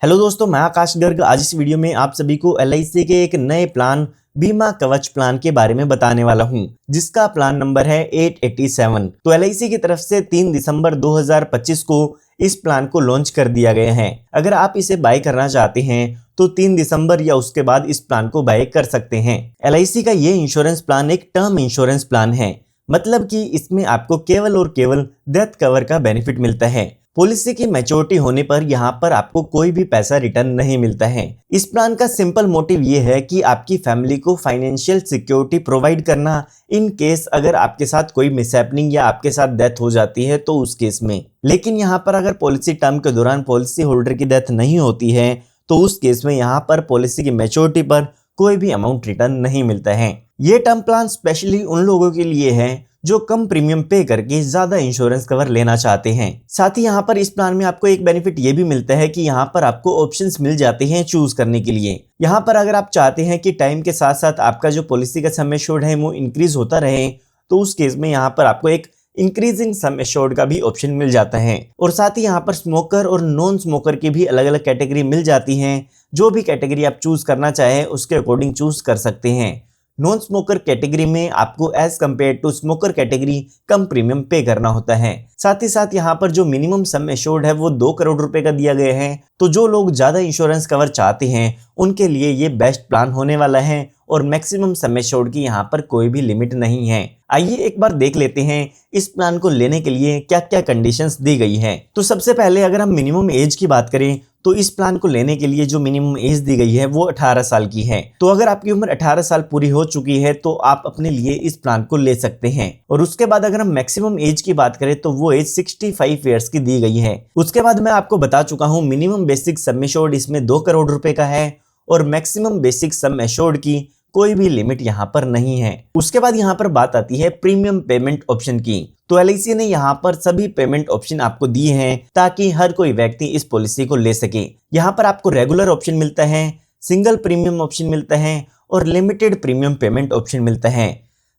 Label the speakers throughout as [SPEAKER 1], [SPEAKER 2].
[SPEAKER 1] Hello दोस्तों, मैं आकाश गर्ग। आज इस वीडियो में आप सभी को एलआईसी के एक नए प्लान बीमा कवच प्लान के बारे में बताने वाला हूं, जिसका प्लान नंबर है 887। तो एलआईसी की तरफ से 3 दिसंबर 2025 को इस प्लान को लॉन्च कर दिया गया है। अगर आप इसे बाय करना चाहते हैं तो 3 दिसंबर या उसके बाद इस प्लान को बाय कर सकते हैं। एलआईसी का ये इंश्योरेंस प्लान एक टर्म इंश्योरेंस प्लान है, मतलब कि इसमें आपको केवल और केवल डेथ कवर का बेनिफिट मिलता है। पॉलिसी की मैच्योरिटी होने पर यहाँ पर आपको कोई भी पैसा रिटर्न नहीं मिलता है। इस प्लान का सिंपल मोटिव ये है कि आपकी फैमिली को फाइनेंशियल सिक्योरिटी प्रोवाइड करना, इन केस अगर आपके साथ कोई मिसहैपनिंग या आपके साथ डेथ हो जाती है तो उस केस में। लेकिन यहाँ पर अगर पॉलिसी टर्म के दौरान पॉलिसी होल्डर की डेथ नहीं होती है तो उस केस में यहाँ पर पॉलिसी की मैच्योरिटी पर कोई भी अमाउंट रिटर्न नहीं मिलता है। ये टर्म प्लान स्पेशली उन लोगों के लिए है जो कम प्रीमियम पे करके ज्यादा इंश्योरेंस कवर लेना चाहते हैं। साथ ही यहाँ पर इस प्लान में आपको एक बेनिफिट ये भी मिलता है कि यहाँ पर आपको ऑप्शंस मिल जाते हैं चूज करने के लिए। यहाँ पर अगर आप चाहते हैं कि टाइम के साथ साथ आपका जो पॉलिसी का सम एश्योर्ड है वो इंक्रीज होता रहे, तो उस केस में यहाँ पर आपको एक इंक्रीजिंग सम एश्योर्ड का भी ऑप्शन मिल जाता है। और साथ ही यहाँ पर स्मोकर और नॉन स्मोकर की भी अलग अलग कैटेगरी मिल जाती है। जो भी कैटेगरी आप चूज करना चाहे उसके अकॉर्डिंग चूज कर सकते हैं। नॉन स्मोकर कैटेगरी में आपको as compare to smoker category कम प्रीमियम पे करना होता है। साथ ही साथ यहाँ पर जो मिनिमम सम एश्योर्ड है वो 2 करोड़ रुपए का दिया गया है। तो जो लोग ज्यादा इंश्योरेंस कवर चाहते हैं उनके लिए ये बेस्ट प्लान होने वाला है और मैक्सिमम सम एश्योर्ड की यहाँ पर कोई भी लिमिट नहीं है। आइए एक बार देख लेते हैं इस प्लान को लेने के लिए क्या क्या कंडीशंस दी गई है। तो सबसे पहले अगर हम मिनिमम एज की बात करें तो इस प्लान को लेने के लिए जो मिनिमम एज दी गई है वो 18 साल की है। तो अगर आपकी उम्र 18 साल पूरी हो चुकी है तो आप अपने लिए इस प्लान को ले सकते हैं। और उसके बाद अगर हम मैक्सिमम एज की बात करें तो वो एज 65 ईयर्स की दी गई है। उसके बाद मैं आपको बता चुका हूँ मिनिमम बेसिक सम एश्योर्ड इसमें 2 करोड़ रुपए का है और मैक्सिमम बेसिक सम एश्योर्ड की कोई भी लिमिट यहाँ पर नहीं है। उसके बाद यहाँ पर बात आती है प्रीमियम पेमेंट ऑप्शन की। तो एलआईसी ने यहाँ पर सभी पेमेंट ऑप्शन आपको दिए हैं ताकि हर कोई व्यक्ति इस पॉलिसी को ले सके। यहाँ पर आपको रेगुलर ऑप्शन मिलता है, सिंगल प्रीमियम ऑप्शन मिलता है और लिमिटेड प्रीमियम पेमेंट ऑप्शन मिलता है।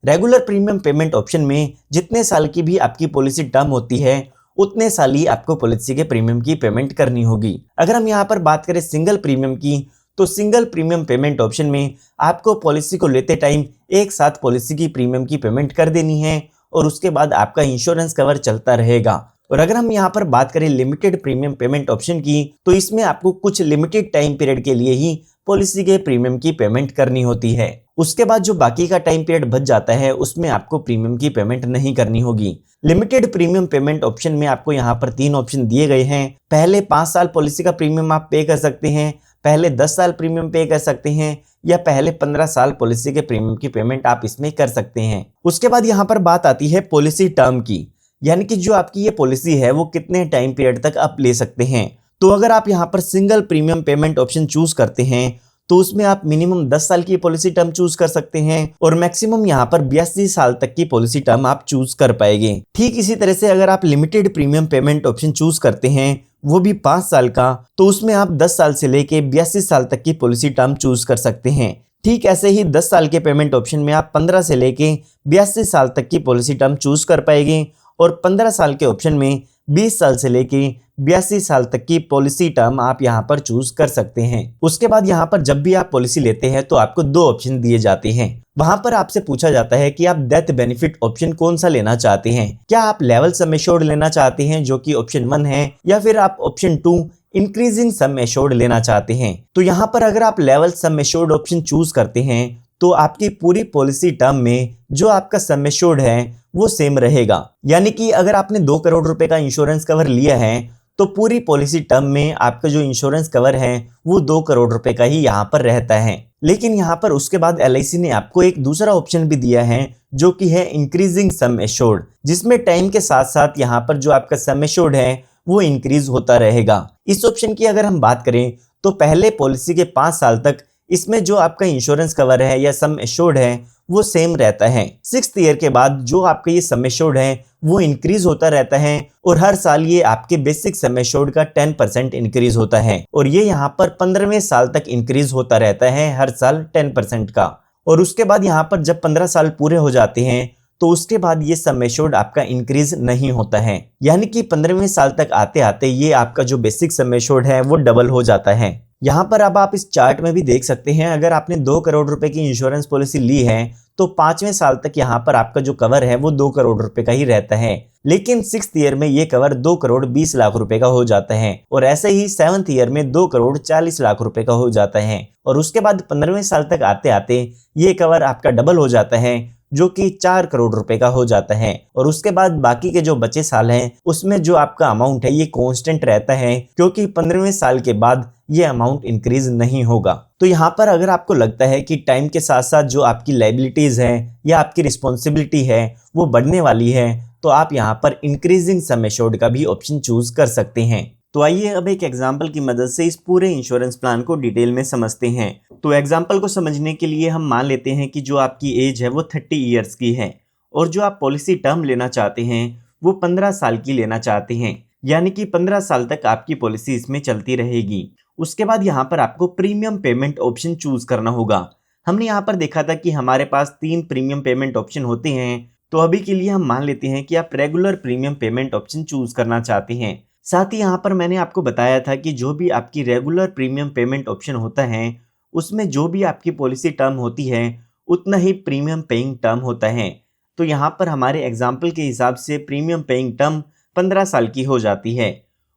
[SPEAKER 1] रेगुलर प्रीमियम पेमेंट ऑप्शन में जितने साल की भी आपकी पॉलिसी टर्म होती है उतने साल ही आपको पॉलिसी के प्रीमियम की पेमेंट करनी होगी। अगर हम यहाँ पर बात करें सिंगल प्रीमियम की तो सिंगल प्रीमियम पेमेंट ऑप्शन में आपको पॉलिसी को लेते टाइम एक साथ पॉलिसी की प्रीमियम की पेमेंट कर देनी है और उसके बाद आपका इंश्योरेंस कवर चलता रहेगा। और अगर हम यहाँ पर बात करें लिमिटेड प्रीमियम पेमेंट ऑप्शन की तो इसमें आपको कुछ लिमिटेड टाइम पीरियड के लिए ही पॉलिसी के प्रीमियम की पेमेंट करनी होती है। उसके बाद जो बाकी का टाइम पीरियड बच जाता है उसमें आपको प्रीमियम की पेमेंट नहीं करनी होगी। लिमिटेड प्रीमियम पेमेंट ऑप्शन में आपको यहाँ पर 3 ऑप्शन दिए गए हैं। पहले 5 साल पॉलिसी का प्रीमियम आप पे कर सकते हैं, पहले 10 साल प्रीमियम पे कर सकते हैं या पहले 15 साल पॉलिसी के प्रीमियम की पेमेंट आप इसमें कर सकते हैं। उसके बाद यहाँ पर बात आती है पॉलिसी टर्म की, यानी कि जो आपकी ये पॉलिसी है वो कितने टाइम पीरियड तक आप ले सकते हैं। तो अगर आप यहाँ पर single premium payment option choose करते हैं तो उसमें आप मिनिमम 10 साल की पॉलिसी टर्म चूज कर सकते हैं और मैक्सिमम यहाँ पर 82 साल तक की पॉलिसी टर्म आप चूज कर पाएंगे। ठीक इसी तरह से अगर आप limited premium payment option choose करते हैं वो भी 5 साल का, तो उसमें आप 10 साल से लेके 82 साल तक की पॉलिसी टर्म चूज कर सकते हैं। ठीक ऐसे ही 10 साल के पेमेंट ऑप्शन में आप 15 से लेके 82 साल तक की पॉलिसी टर्म चूज कर पाएंगे और 15 साल के ऑप्शन में 20 साल से लेके 82 साल तक की पॉलिसी टर्म आप यहाँ पर चूज कर सकते हैं। उसके बाद यहाँ पर जब भी आप पॉलिसी लेते हैं तो आपको 2 ऑप्शन दिए जाते हैं। वहां पर आपसे पूछा जाता है कि आप डेथ बेनिफिट ऑप्शन कौन सा लेना चाहते हैं। क्या आप लेवल सम एश्योर्ड लेना चाहते हैं जो कि ऑप्शन 1 है, या फिर आप ऑप्शन 2 इंक्रीजिंग सम एश्योर्ड लेना चाहते हैं। तो यहाँ पर अगर आप level sum assured option choose करते हैं तो आपकी पूरी पॉलिसी टर्म में जो आपका सम एश्योर्ड है वो सेम रहेगा। यानी कि अगर आपने 2 करोड़ रुपए का इंश्योरेंस कवर लिया है तो पूरी पॉलिसी टर्म में आपका जो इंश्योरेंस कवर है वो 2 करोड़ रुपए का ही यहाँ पर रहता है। लेकिन यहाँ पर उसके बाद एलआईसी ने आपको एक दूसरा ऑप्शन भी दिया है जो कि है इंक्रीजिंग सम एश्योर्ड, जिसमें टाइम के साथ साथ यहाँ पर जो आपका सम एश्योर्ड है वो इंक्रीज होता रहेगा। इस ऑप्शन की अगर हम बात करें तो पहले पॉलिसी के 5 साल तक इसमें जो आपका इंश्योरेंस कवर है या सम एश्योर्ड है वो सेम रहता है। 6th ईयर के बाद जो आपका ये सम एश्योर्ड है वो इंक्रीज होता रहता है और हर साल ये आपके बेसिक सम एश्योर्ड का 10% इंक्रीज होता है और ये यहाँ पर 15वें साल तक इंक्रीज होता रहता है हर साल 10% का। और उसके बाद यहाँ पर जब 15 साल पूरे हो जाते हैं तो उसके बाद ये सम एश्योर्ड आपका इंक्रीज नहीं होता है, यानी कि 15वें साल तक आते आते ये आपका जो बेसिक सम एश्योर्ड है वो डबल हो जाता है। यहाँ पर अब आप इस चार्ट में भी देख सकते हैं, अगर आपने 2 करोड़ रुपए की इंश्योरेंस पॉलिसी ली है तो 5वें साल तक यहाँ पर आपका जो कवर है वो 2 करोड़ रुपए का ही रहता है, लेकिन 6th ईयर में ये कवर 2 करोड़ 20 लाख रुपए का हो जाता है, और ऐसे ही 7th ईयर में 2 करोड़ 40 लाख रुपए का हो जाता है, और उसके बाद 15वें साल तक आते आते ये कवर आपका डबल हो जाता है जो कि 4 करोड़ रुपए का हो जाता है, और उसके बाद बाकी के जो बचे साल हैं उसमें जो आपका अमाउंट है ये कांस्टेंट रहता है, क्योंकि 15वें साल के बाद ये अमाउंट इंक्रीज नहीं होगा। तो यहाँ पर अगर आपको लगता है कि टाइम के साथ साथ जो आपकी लायबिलिटीज है या आपकी रिस्पॉन्सिबिलिटी है वो बढ़ने वाली है, तो आप यहाँ पर इंक्रीजिंग सम एश्योर्ड का भी ऑप्शन चूज कर सकते हैं। तो आइए अब एक एग्जाम्पल की मदद से इस पूरे इंश्योरेंस प्लान को डिटेल में समझते हैं। तो एग्जाम्पल को समझने के लिए हम मान लेते हैं कि जो आपकी एज है वो 30 ईयर्स की है, और जो आप पॉलिसी टर्म लेना चाहते हैं वो 15 साल की लेना चाहते हैं, यानी कि 15 साल तक आपकी पॉलिसी इसमें चलती रहेगी। उसके बाद यहाँ पर आपको प्रीमियम पेमेंट ऑप्शन चूज करना होगा। हमने यहाँ पर देखा था कि हमारे पास 3 प्रीमियम पेमेंट ऑप्शन होते हैं, तो अभी के लिए हम मान लेते हैं कि आप regular premium payment option choose करना चाहते हैं। साथ ही यहाँ पर मैंने आपको बताया था कि जो भी आपकी रेगुलर प्रीमियम पेमेंट ऑप्शन होता है उसमें जो भी आपकी पॉलिसी टर्म होती है उतना ही प्रीमियम पेइंग टर्म होता है। तो यहाँ पर हमारे एग्जाम्पल के हिसाब से प्रीमियम पेइंग टर्म 15 साल की हो जाती है।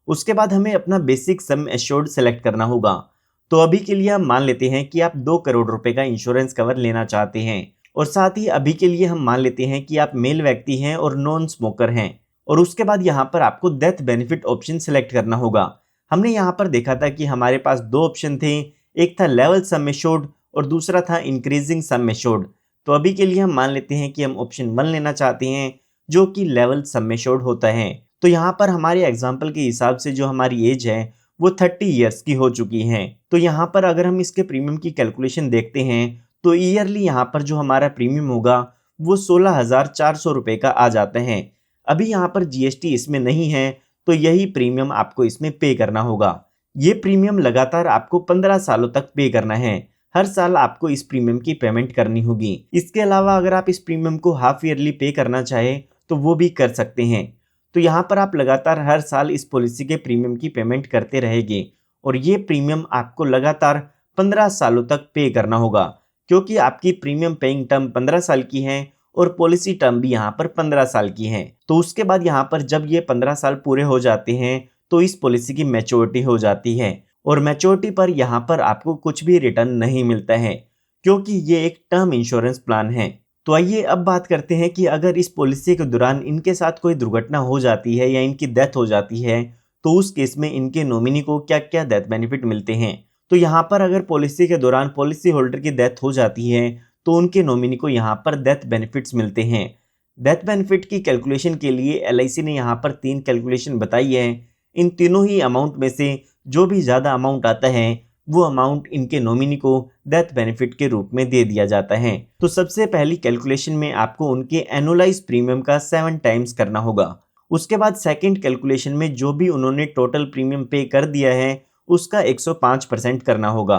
[SPEAKER 1] उसके बाद हमें अपना बेसिक सम एश्योर्ड सेलेक्ट करना होगा। तो अभी के लिए हम मान लेते हैं कि आप 2 करोड़ रुपए का इंश्योरेंस कवर लेना चाहते हैं, और साथ ही अभी के लिए हम मान लेते हैं कि आप मेल व्यक्ति हैं और नॉन स्मोकर हैं। और उसके बाद यहाँ पर आपको डेथ बेनिफिट ऑप्शन सेलेक्ट करना होगा। हमने यहाँ पर देखा था कि हमारे पास 2 ऑप्शन थे, एक था लेवल सम एश्योर्ड और दूसरा था इंक्रीजिंग सम एश्योर्ड। तो अभी के लिए हम मान लेते हैं कि हम ऑप्शन 1 लेना चाहते हैं जो कि लेवल सम एश्योर्ड होता है। तो यहाँ पर हमारे एग्जाम्पल के हिसाब से जो हमारी एज है वो 30 ईयर्स की हो चुकी है। तो यहाँ पर अगर हम इसके प्रीमियम की कैलकुलेशन देखते हैं तो ईयरली यहाँ पर जो हमारा प्रीमियम होगा वो 16,400 रुपये का आ जाता है। अभी यहाँ पर जीएसटी इसमें नहीं है, तो यही प्रीमियम आपको इसमें पे करना होगा। ये प्रीमियम लगातार आपको 15 सालों तक पे करना है। हर साल आपको इस प्रीमियम की पेमेंट करनी होगी। इसके अलावा अगर आप इस प्रीमियम को हाफ ईयरली पे करना चाहे तो वो भी कर सकते हैं। तो यहाँ पर आप लगातार हर साल इस पॉलिसी के प्रीमियम की पेमेंट करते रहेंगे, और ये प्रीमियम आपको लगातार 15 सालों तक पे करना होगा, क्योंकि आपकी प्रीमियम पेइंग टर्म 15 साल की है और पॉलिसी टर्म भी यहाँ पर 15 साल की है। तो उसके बाद यहाँ पर जब ये 15 साल पूरे हो जाते हैं तो इस पॉलिसी की मैच्योरिटी हो जाती है, और मैच्योरिटी पर यहाँ पर आपको कुछ भी रिटर्न नहीं मिलता है, क्योंकि ये एक टर्म इंश्योरेंस प्लान है। तो आइए अब बात करते हैं कि अगर इस पॉलिसी के दौरान इनके साथ कोई दुर्घटना हो जाती है या इनकी डेथ हो जाती है तो उस केस में इनके नॉमिनी को क्या क्या डेथ बेनिफिट मिलते हैं। तो यहाँ पर अगर पॉलिसी के दौरान पॉलिसी होल्डर की डेथ हो जाती है तो उनके नॉमिनी को यहाँ पर डेथ बेनिफिट्स मिलते हैं। डेथ बेनिफिट की कैलकुलेशन के लिए एलआईसी ने यहाँ पर 3 कैलकुलेशन बताई है। इन तीनों ही अमाउंट में से जो भी ज़्यादा अमाउंट आता है वो अमाउंट इनके नॉमिनी को डेथ बेनिफिट के रूप में दे दिया जाता है। तो सबसे पहली कैलकुलेशन में आपको उनके एनुअलाइज प्रीमियम का 7 टाइम्स करना होगा। उसके बाद सेकंड कैलकुलेशन में जो भी उन्होंने टोटल प्रीमियम पे कर दिया है उसका 105% करना होगा।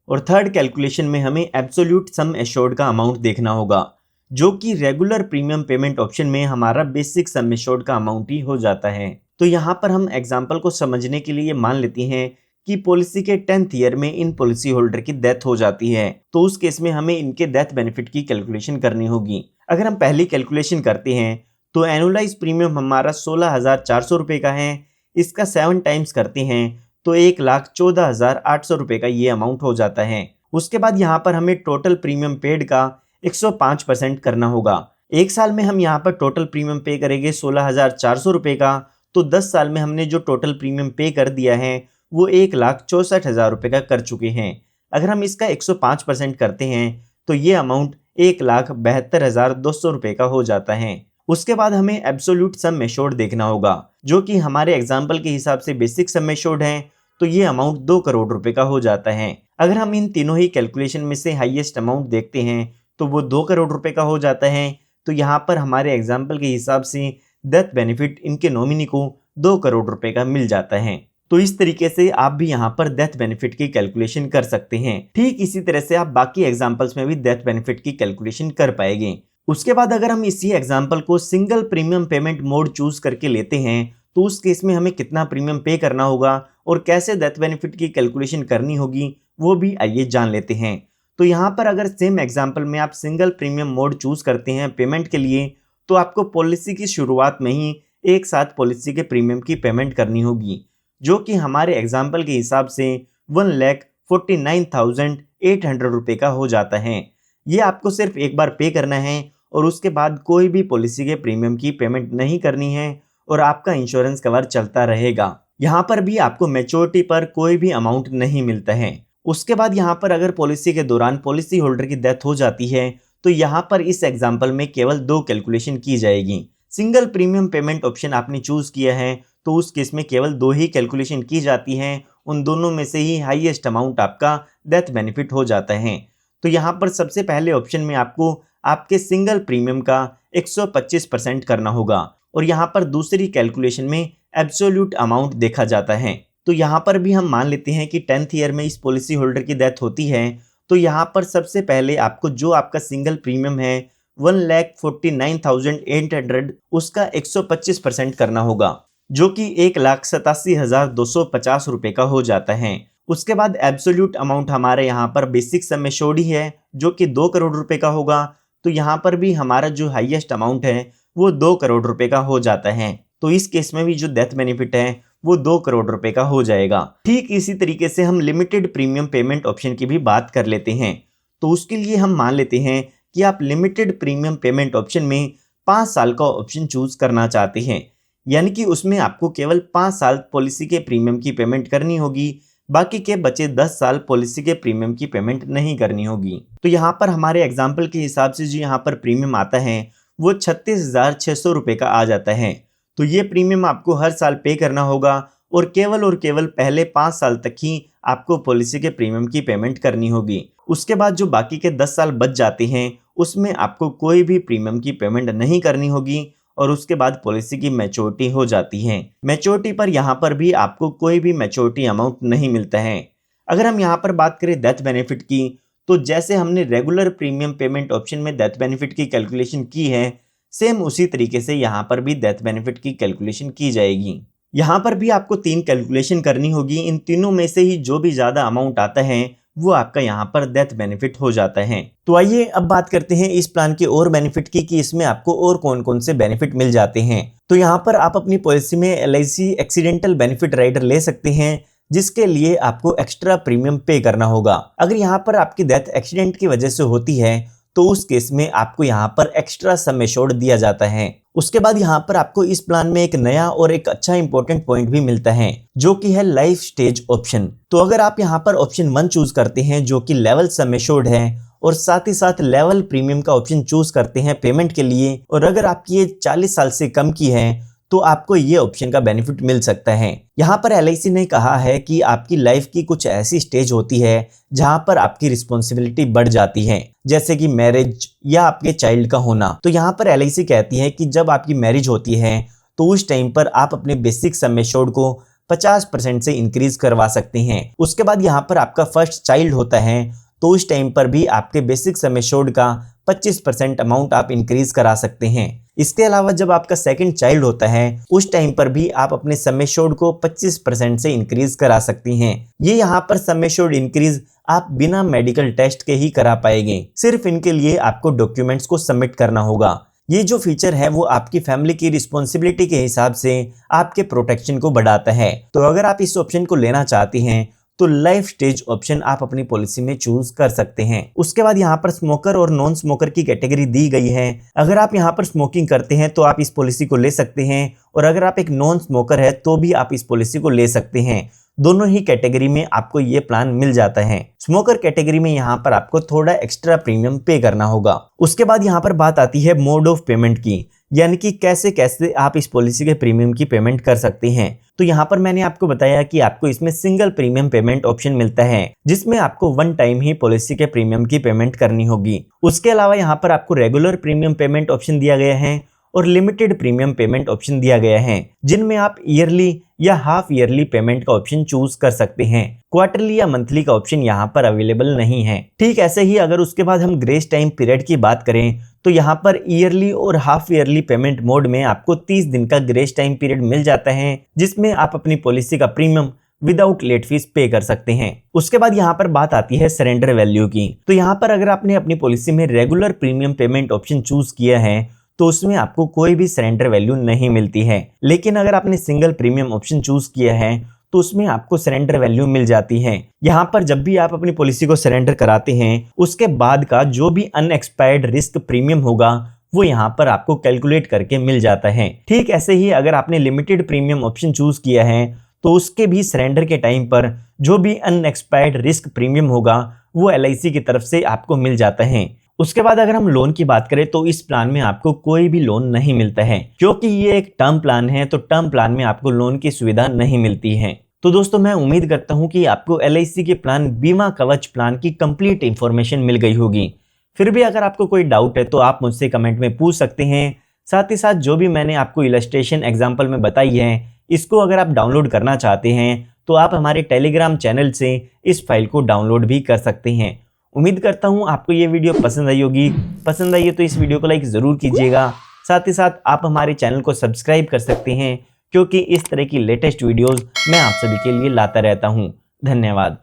[SPEAKER 1] और थर्ड कैलकुलेशन में हमें एब्सोल्यूट सम एश्योर्ड का अमाउंट देखना होगा, जो कि रेगुलर प्रीमियम पेमेंट ऑप्शन में हमारा बेसिक सम एश्योर्ड का अमाउंट ही हो जाता है। तो यहाँ पर हम एग्जाम्पल को समझने के लिए मान लेते हैं कि पॉलिसी के 10th ईयर में इन पॉलिसी होल्डर की डेथ हो जाती है, तो उस केस में हमें इनके डेथ बेनिफिट की कैलकुलेशन करनी होगी। अगर हम पहली कैलकुलेशन करते हैं तो एनुअलाइज प्रीमियम हमारा 16,400 रुपये का है। इसका 7 टाइम्स करते हैं तो 1,14,800 रुपये का ये अमाउंट हो जाता है। उसके बाद यहाँ पर हमें टोटल प्रीमियम पेड का 105% करना होगा। एक साल में हम यहाँ पर टोटल प्रीमियम पे करेंगे 16,400 रुपये का, तो 10 साल में हमने जो टोटल प्रीमियम पे कर दिया है वो 1,64,000 रुपये का कर चुके हैं। अगर हम इसका 105% करते हैं तो ये अमाउंट 1,72,200 रुपये का हो जाता है। उसके बाद हमें एब्सोल्यूट सम एश्योर्ड देखना होगा, जो कि हमारे एग्जाम्पल के हिसाब से बेसिक सम एश्योर्ड है, तो ये अमाउंट 2 करोड़ रुपए का हो जाता है। अगर हम इन तीनों ही कैलकुलेशन में से हाईएस्ट अमाउंट देखते हैं तो वो 2 करोड़ रुपए का हो जाता है। तो यहाँ पर हमारे एग्जाम्पल के हिसाब से डेथ बेनिफिट इनके नॉमिनी को 2 करोड़ रुपए का मिल जाता है। तो इस तरीके से आप भी यहाँ पर डेथ बेनिफिट की कैलकुलेशन कर सकते हैं। ठीक इसी तरह से आप बाकी एग्जाम्पल्स में भी डेथ बेनिफिट की कैलकुलेशन कर पाएंगे। उसके बाद अगर हम इसी एग्जाम्पल को single premium payment mode choose करके लेते हैं तो उस केस में हमें कितना प्रीमियम पे करना होगा और कैसे डेथ बेनिफिट की कैलकुलेशन करनी होगी वो भी आइए जान लेते हैं। तो यहाँ पर अगर सेम एग्जाम्पल में आप सिंगल प्रीमियम मोड चूज करते हैं पेमेंट के लिए तो आपको पॉलिसी की शुरुआत में ही एक साथ पॉलिसी के प्रीमियम की पेमेंट करनी होगी, जो कि हमारे एग्जाम्पल के हिसाब से 1,49,800 रुपये का हो जाता है। ये आपको सिर्फ एक बार पे करना है और उसके बाद कोई भी पॉलिसी के प्रीमियम की पेमेंट नहीं करनी है और आपका इंश्योरेंस कवर चलता रहेगा। यहाँ पर भी आपको मैच्योरिटी पर कोई भी अमाउंट नहीं मिलता है। उसके बाद यहाँ पर अगर पॉलिसी के दौरान पॉलिसी होल्डर की डेथ हो जाती है तो यहाँ पर इस एग्जाम्पल में केवल 2 कैलकुलेशन की जाएगी। सिंगल प्रीमियम पेमेंट ऑप्शन आपने चूज किया है तो उस केस में केवल 2 ही कैलकुलेशन की जाती हैं। उन दोनों में से ही हाईएस्ट अमाउंट आपका डेथ बेनिफिट हो जाता है। तो यहाँ पर सबसे पहले ऑप्शन में आपको आपके सिंगल प्रीमियम का 125% करना होगा और यहाँ पर दूसरी कैलकुलेशन में एब्सोल्यूट अमाउंट देखा जाता है। तो यहाँ पर भी हम मान लेते हैं कि 10th ईयर में इस पॉलिसी होल्डर की डेथ होती है तो यहाँ पर सबसे पहले आपको जो आपका सिंगल प्रीमियम है 1,49,800 उसका 125% करना होगा, जो कि 1,87,250 रुपये का हो जाता है। उसके बाद एब्सोल्यूट अमाउंट हमारे यहाँ पर बेसिक सम एश्योर्ड ही है जो कि 2 करोड़ रुपए का होगा। तो यहाँ पर भी हमारा जो हाईएस्ट अमाउंट है वो 2 करोड़ रुपए का हो जाता है। तो इस केस में भी जो डेथ बेनिफिट है वो 2 करोड़ रुपए का हो जाएगा। ठीक इसी तरीके से हम लिमिटेड प्रीमियम पेमेंट ऑप्शन की भी बात कर लेते हैं। तो उसके लिए हम मान लेते हैं कि आप लिमिटेड प्रीमियम पेमेंट ऑप्शन में 5 साल का ऑप्शन चूज करना चाहते हैं, यानी कि उसमें आपको केवल 5 साल पॉलिसी के प्रीमियम की पेमेंट करनी होगी, बाकी के बचे 10 साल पॉलिसी के प्रीमियम की पेमेंट नहीं करनी होगी। तो यहाँ पर हमारे एग्जाम्पल के हिसाब से जो यहाँ पर प्रीमियम आता है वो 36,600 रुपये का आ जाता है। तो ये प्रीमियम आपको हर साल पे करना होगा और केवल पहले 5 साल तक ही आपको पॉलिसी के प्रीमियम की पेमेंट करनी होगी। उसके बाद जो बाकी के 10 साल बच जाते हैं उसमें आपको कोई भी प्रीमियम की पेमेंट नहीं करनी होगी और उसके बाद पॉलिसी की मैच्योरिटी हो जाती है। मैच्योरिटी पर यहाँ पर भी आपको कोई भी मैच्योरिटी अमाउंट नहीं मिलता है। अगर हम यहाँ पर बात करें डेथ बेनिफिट की तो जैसे हमने रेगुलर प्रीमियम पेमेंट ऑप्शन में डेथ बेनिफिट की कैलकुलेशन की है सेम उसी तरीके से यहाँ पर भी डेथ बेनिफिट की कैलकुलेशन की जाएगी। यहाँ पर भी आपको 3 कैलकुलेशन करनी होगी। इन तीनों में से ही जो भी ज्यादा अमाउंट आता है वो आपका यहाँ पर डेथ बेनिफिट हो जाता है। तो आइए अब बात करते हैं इस प्लान के और बेनिफिट की कि इसमें आपको और कौन कौन से बेनिफिट मिल जाते हैं। तो यहाँ पर आप अपनी पॉलिसी में LIC एक्सीडेंटल बेनिफिट राइडर ले सकते हैं जिसके लिए आपको एक्स्ट्रा प्रीमियम पे करना होगा। अगर यहाँ पर आपकी डेथ एक्सीडेंट की वजह से होती है तो उस केस में आपको यहाँ पर एक्स्ट्रा सम एश्योर्ड दिया जाता है। उसके बाद यहाँ पर आपको इस प्लान में एक नया और एक अच्छा इंपॉर्टेंट पॉइंट भी मिलता है जो कि है लाइफ स्टेज ऑप्शन। तो अगर आप यहाँ पर ऑप्शन 1 चूज करते हैं जो कि लेवल सम एश्योर्ड है और साथ ही साथ लेवल प्रीमियम का ऑप्शन चूज करते हैं पेमेंट के लिए और अगर आपकी ये 40 साल से कम की है तो आपको ये ऑप्शन का बेनिफिट मिल सकता है। यहाँ पर LIC ने कहा है कि आपकी लाइफ की कुछ ऐसी स्टेज होती है जहाँ पर आपकी रिस्पॉन्सिबिलिटी बढ़ जाती है, जैसे कि मैरिज या आपके चाइल्ड का होना। तो यहाँ पर LIC कहती है कि जब आपकी मैरिज होती है तो उस टाइम पर आप अपने बेसिक सम एश्योर्ड को 50% से इंक्रीज करवा सकते हैं। उसके बाद यहाँ पर आपका फर्स्ट चाइल्ड होता है तो उस टाइम पर भी आपके बेसिक सम एश्योर्ड का 25% अमाउंट आप इंक्रीज करा सकते हैं। इसके अलावा जब आपका सेकंड चाइल्ड होता है उस टाइम पर भी आप अपने सम एश्योर्ड को 25% से इंक्रीज करा सकती हैं। ये यहाँ पर सम एश्योर्ड इंक्रीज आप बिना मेडिकल टेस्ट के ही करा पाएंगे। सिर्फ इनके लिए आपको डॉक्यूमेंट्स को सबमिट करना होगा। ये जो फीचर है वो आपकी फैमिली की रिस्पॉन्सिबिलिटी के हिसाब से आपके प्रोटेक्शन को बढ़ाता है। तो अगर आप इस ऑप्शन को लेना चाहते हैं तो लाइफ स्टेज ऑप्शन आप अपनी पॉलिसी में चूज कर सकते हैं। उसके बाद यहाँ पर स्मोकर और नॉन स्मोकर की कैटेगरी दी गई है। अगर आप यहाँ पर स्मोकिंग करते हैं तो आप इस पॉलिसी को ले सकते हैं और अगर आप एक नॉन स्मोकर है तो भी आप इस पॉलिसी को ले सकते हैं। दोनों ही कैटेगरी में आपको ये प्लान मिल जाता है। स्मोकर कैटेगरी में यहाँ पर आपको थोड़ा एक्स्ट्रा प्रीमियम पे करना होगा। उसके बाद यहाँ पर बात आती है मोड ऑफ पेमेंट की, यानी कि कैसे कैसे आप इस पॉलिसी के प्रीमियम की पेमेंट कर सकते हैं। तो यहाँ पर मैंने आपको बताया कि आपको इसमें सिंगल प्रीमियम पेमेंट ऑप्शन मिलता है जिसमें आपको 1 टाइम ही पॉलिसी के प्रीमियम की पेमेंट करनी होगी। उसके अलावा यहाँ पर आपको रेगुलर प्रीमियम पेमेंट ऑप्शन दिया गया है और लिमिटेड प्रीमियम पेमेंट ऑप्शन दिया गया है, जिनमें आप ईयरली या हाफ ईयरली पेमेंट का ऑप्शन चूज कर सकते हैं। क्वार्टरली या मंथली का ऑप्शन यहाँ पर अवेलेबल नहीं है। ठीक ऐसे ही अगर उसके बाद हम ग्रेस टाइम पीरियड की बात करें तो यहाँ पर ईयरली और हाफ ईयरली पेमेंट मोड में आपको 30 दिन का ग्रेस टाइम पीरियड मिल जाता है, जिसमें आप अपनी पॉलिसी का प्रीमियम विदाउट लेट फीस पे कर सकते हैं। उसके बाद यहाँ पर बात आती है सरेंडर वैल्यू की। तो यहाँ पर अगर आपने अपनी पॉलिसी में regular premium payment option choose किया है तो उसमें आपको कोई भी सरेंडर वैल्यू नहीं मिलती है, लेकिन अगर आपने सिंगल प्रीमियम ऑप्शन चूज किया है तो उसमें आपको सरेंडर वैल्यू मिल जाती है। यहाँ पर जब भी आप अपनी पॉलिसी को सरेंडर कराते हैं उसके बाद का जो भी अनएक्सपायर्ड रिस्क प्रीमियम होगा वो यहाँ पर आपको कैलकुलेट करके मिल जाता है। ठीक ऐसे ही अगर आपने लिमिटेड प्रीमियम ऑप्शन चूज किया है तो उसके भी सरेंडर के टाइम पर जो भी अनएक्सपायर्ड रिस्क प्रीमियम होगा वो LIC की तरफ से आपको मिल जाता है। उसके बाद अगर हम लोन की बात करें तो इस प्लान में आपको कोई भी लोन नहीं मिलता है, क्योंकि ये एक टर्म प्लान है, तो टर्म प्लान में आपको लोन की सुविधा नहीं मिलती है। तो दोस्तों मैं उम्मीद करता हूं कि आपको LIC के प्लान बीमा कवच प्लान की कंप्लीट इंफॉर्मेशन मिल गई होगी। फिर भी अगर आपको कोई डाउट है तो आप मुझसे कमेंट में पूछ सकते हैं। साथ ही साथ जो भी मैंने आपको इलस्ट्रेशन एग्जाम्पल में बताई है, इसको अगर आप डाउनलोड करना चाहते हैं तो आप हमारे टेलीग्राम चैनल से इस फाइल को डाउनलोड भी कर सकते हैं। उम्मीद करता हूं आपको ये वीडियो पसंद आई होगी। पसंद आई है तो इस वीडियो को लाइक ज़रूर कीजिएगा। साथ ही साथ आप हमारे चैनल को सब्सक्राइब कर सकते हैं, क्योंकि इस तरह की लेटेस्ट वीडियोस मैं आप सभी के लिए लाता रहता हूं। धन्यवाद।